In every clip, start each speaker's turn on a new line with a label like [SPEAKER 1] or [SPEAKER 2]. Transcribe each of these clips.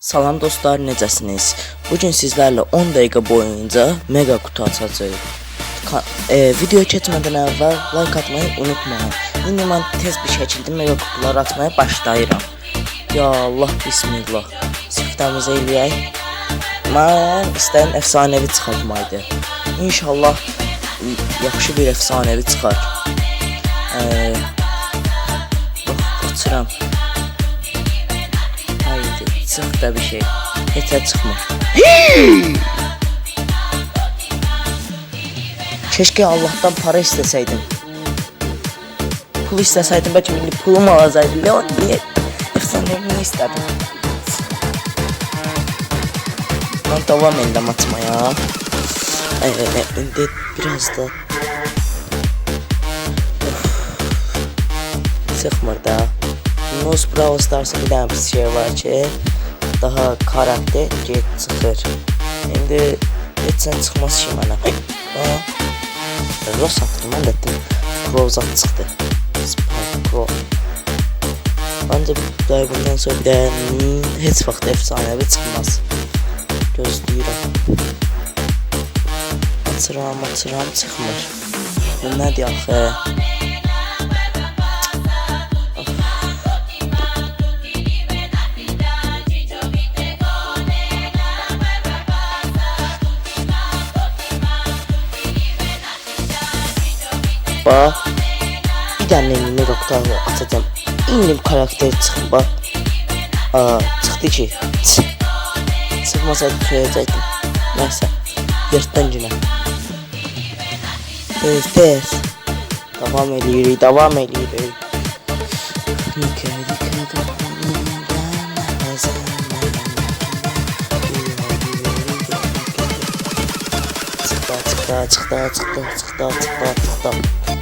[SPEAKER 1] Salam dostlar, necəsiniz? Bugün sizlərlə 10 dəqiqə boyunca mega kutu açacağıq. Video keçmədən əvvəl like atmayı unutmayın. İndi mən tez bir şəkildə mega kutular açmaya başlayıram. Ya Allah, bismillah. Siftəmizə eləyək. Mən istəyim əfsanəvi çıxartmaydı. İnşallah yaxşı bir əfsanəvi çıxar. Qaçıram. Haydi, çıx da bir şey. Yeter çıxmır. Keşke Allah'tan para isteseydim. Pul isteseydim belki milli pulum alacaqdı. Leon niye? Efsanevini istedim. Ben devam edeyim atmaya. Biraz da sıkmır da. Nose Brawl Stars'ın bir tane şey var ki daha karakter get çıxır. Şimdi geçsen çıxmaz ki mənə. Ross atdım, mən dedim Crowzat çıxdı. Crow. Ancaq bundan sonra bir də heç vaxt efsanəvi çıxmaz. Gözləyirəm. Açıram çıxmır. Bu nədir axı? Bak, bir tane mega kutu atacağım. İndim karakter çıxın bak. Çıxdı ki. Çıxmasaydı söyləyəcəkdim. Nəysə, yırtdan günə. Tez. Devam edirik. Çıktı.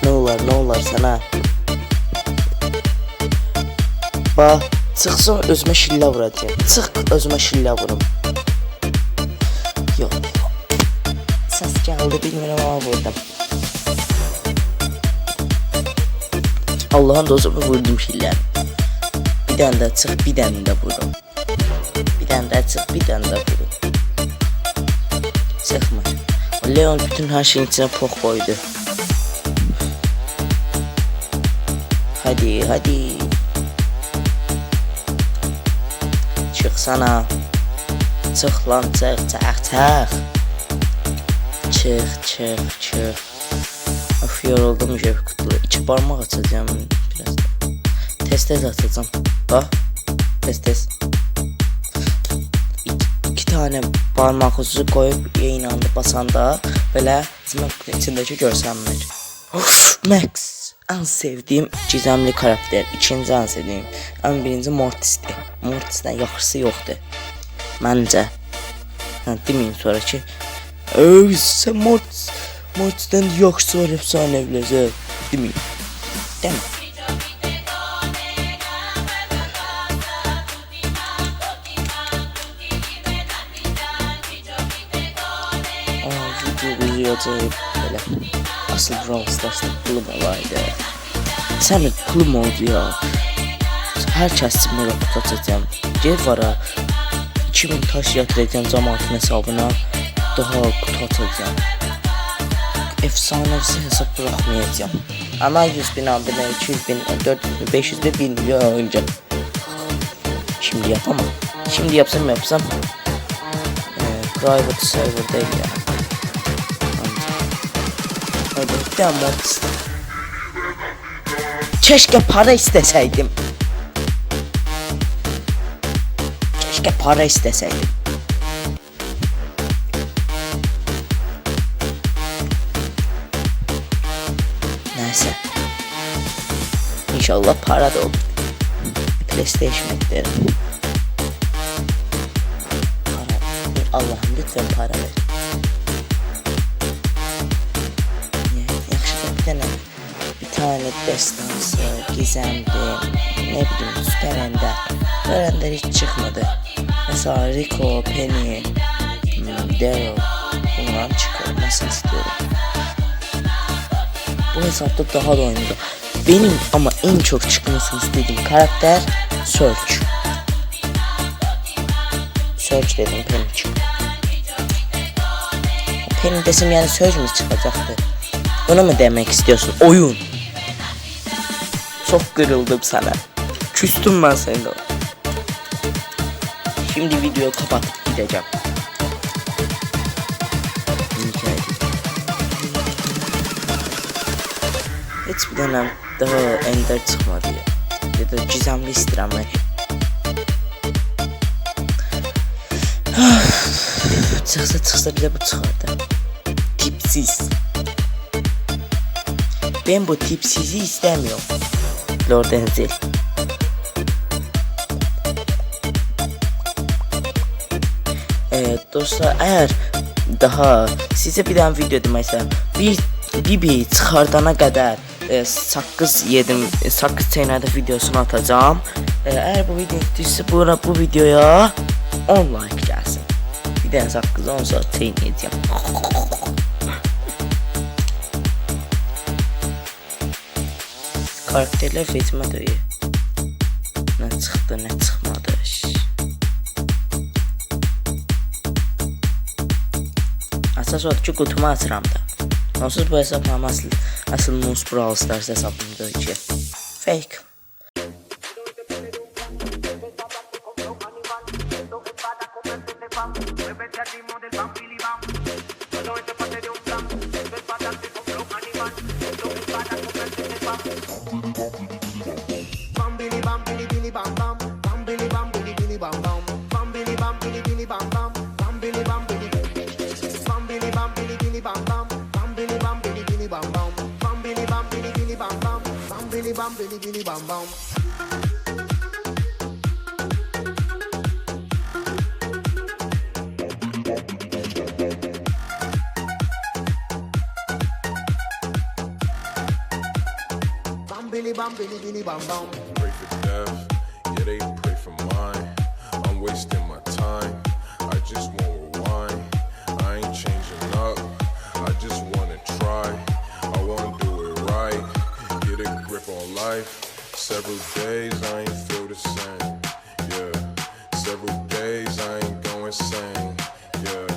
[SPEAKER 1] Ne olar sana. Bak, çıxsın özümə şillə vuracağım. Çıx özümə şillə vurum. Yok. Səs gəldi, bilmirəm ama vurdum. Allah'ın dozumu vurdum şillə. Bir dənə də çıx, bir dənə də vurum. Bir dənə də çıx, bir dənə də vurum. Çıxmır. Leon bütün her şeyin içine pox koydu. Hadi. Çıksana. Çıx lan, çıx. Of, yoruldum jev kutulu. İki parmak açacağım biraz da. Tez açacağım. Bak. Tez. İki tane parmak ucu koyup yayın anda basanda böyle içindeki görsənmir. Max. En sevdiğim gizemli karakter. İkinci en sevdiğim. En birinci Mortis'ti. Mortis'ten yaxşısı yoxdur. Məncə. Demeyin sonra ki. Sen Mortis'ten yaxşısı var efsanəviləzə. Demeyin. Deme. Video uzayacaq belə. Asıl Brawl Stars'ta pulum olaydı. Sənin pulum oldu ya. Hər kəsin mega kutu açacağım. Gel var ha. 2000 taş yatıracağım cəmaatın hesabına. Daha kutu açacağım. Efsanevisi hesap bırakmayacağım. Ama 100.000 abone, 200.000, 400.000, 500.000, 1 milyon önce. Şimdi yapamam. Şimdi yapsam. Private server değil ya. Keşke para isteseydim. Neyse. İnşallah para da olur. PlayStation eklerim. Allah'ım lütfen para ver. Bir tane destansı, gizemli, ne bileyim süper ender. Süper ender hiç çıkmadı. Mesela Rico, Penny, Daryl bundan çıkartmasını istiyorum. Bu hesapta daha da oynadı. Benim ama en çok çıkmasını istediğim karakter Search. search dedim, Penny çıktı. Penny desem yani söz mü çıkacaktı? Bunu mu demek istiyorsun? Oyun. Çok kırıldım sana. Küstüm ben seninle. Şimdi videoyu kapatıp gideceğim. Hiç bir dönem daha Ender çıkmadı ya. Ya da gizemli istirəm ben. Çıksa bize bu çıkardı. Tipsiz. Ben bu tipsizi istemiyorum. Lord Enzel. Dostlar, eğer daha size bir tane video deməksə, bir çıxardana qədər sakız yedim, sakız çeynədə videosunu atacağım. Eğer bu video düşsə bu videoya 10 like gəlsin. Bir dənə sakız 10 saat çeynəyəcəm. Karakterler fetime döyü. Ne çıktı ne çıkmadı. Asas odur ki kutumu açıram da. Onsuz bu hesabım asıl Moose Brawl Stars hesabımdır ki. Fake.
[SPEAKER 2] Pray for death, yeah they pray for mine. I'm wasting my time, I just won't rewind. I ain't changing up, I just wanna try. I wanna do it right, get a grip on life. Several days I ain't feel the same, yeah. Several days I ain't going insane, yeah.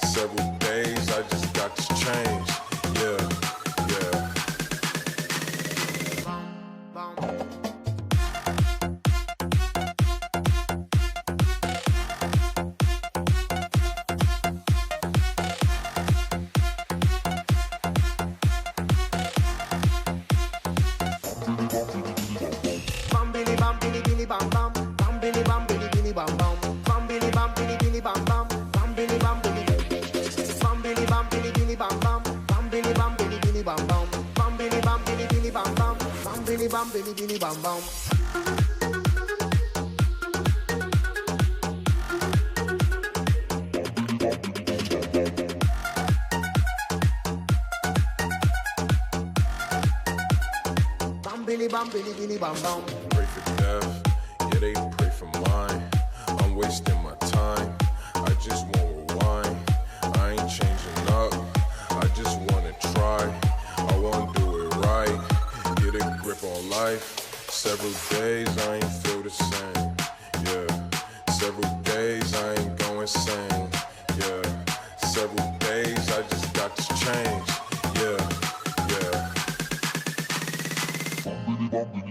[SPEAKER 2] Several days I just got to change, yeah, yeah. Pray for death, yeah they pray for mine. I'm wasting my time, I just won't rewind. I ain't changing up, I just wanna try. I wanna do it right, get a grip on life. Several days I ain't feel the same, yeah. Several days I ain't going insane, yeah. Several days I just got to change, yeah, yeah.
[SPEAKER 3] Bum, bum, bum.